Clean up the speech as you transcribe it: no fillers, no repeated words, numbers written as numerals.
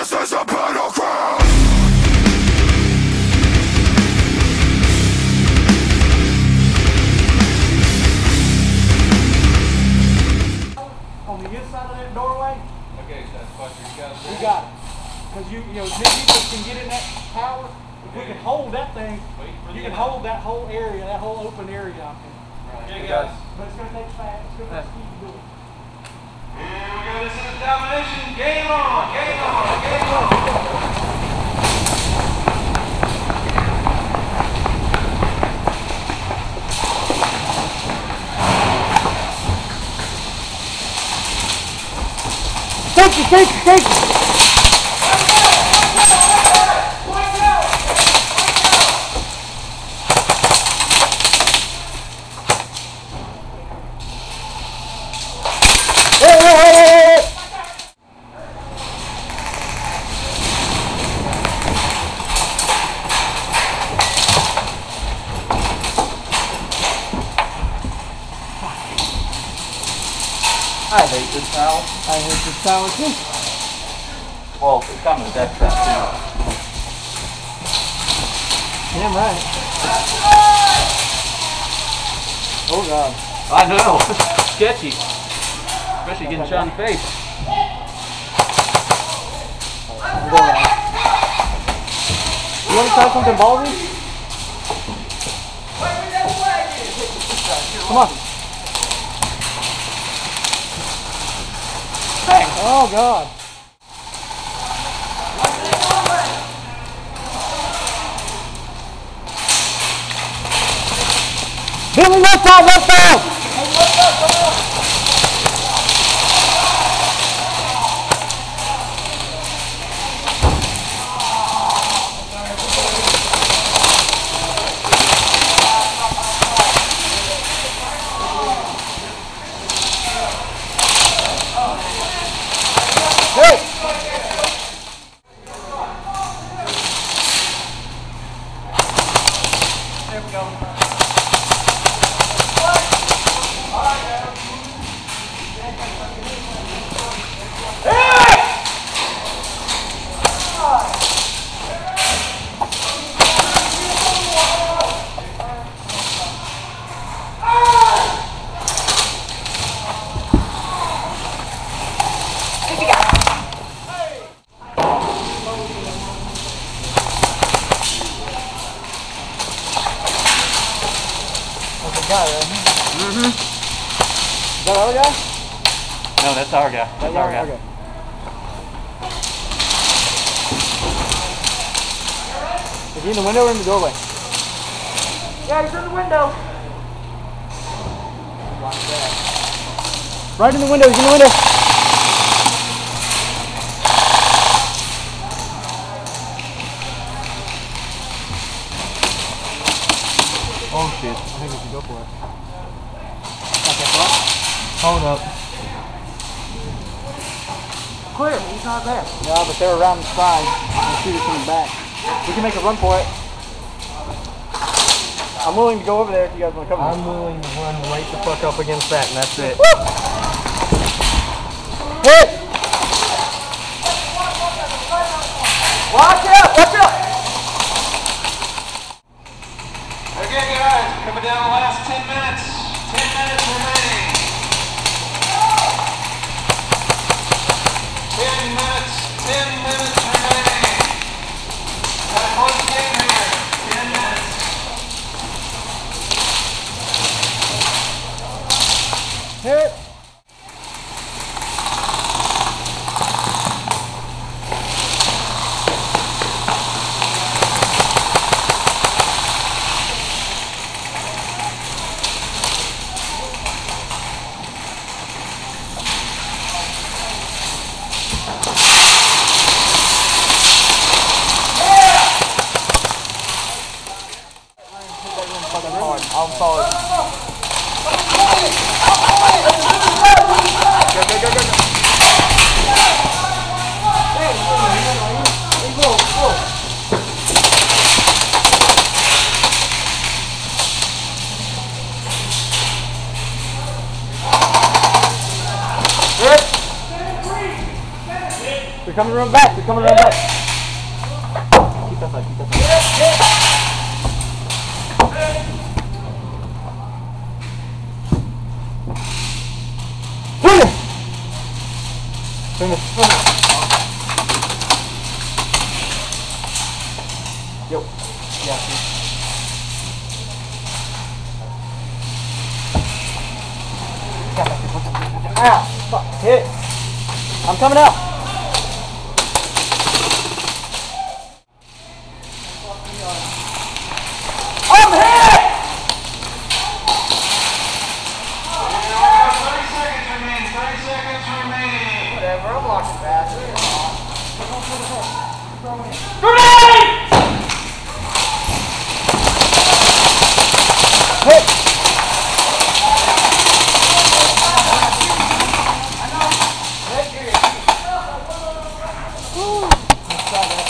This is a battleground. On the inside of that doorway. Okay, so that's what you got. We got it. Because you know, people can get in that tower. If we can hold that thing, you can hold that whole area, that whole open area out there. Right. Okay, guys. But it's going to take fast. It's going to take speed to do it. Here we go. This is Domination. Game on. Game on. Game on. Take it. I hate this towel. I hate this tower too. Well, it's coming to that stuff too. Damn right. Oh God. I know. Sketchy. Especially getting shot in the face. You want to try something ballsy? Come on. Bang. Oh God. Billy, left side, left side! Hey! There we go. Guy, right? Mm-hmm. Is that our guy? No, that's our guy. That's our guy. Okay. Is he in the window or in the doorway? Yeah, he's in the window. Right in the window, he's in the window. Oh shit, I think we should go for it. Hold up. Clear, he's not there. No, but they're around the side and shoot it from the back. We can make a run for it. I'm willing to go over there if you guys want to come. I'm willing to run right the fuck up against that, and that's it. Woo! Hit! Watch out! Watch out! Okay, guys, coming down the last 10 minutes. 10 minutes remaining. 10 minutes. 10 minutes remaining. Got a close game here. 10 minutes. Hit! I'm sorry. coming around back. They're coming around back. Keep that side. Keep that side. Finish. Yo. Yeah. Ow. Fuck. Hit. I'm coming out. I'm hit! 30 seconds remaining. Whatever, I'm locking fast. Grenade! Hit! Woo!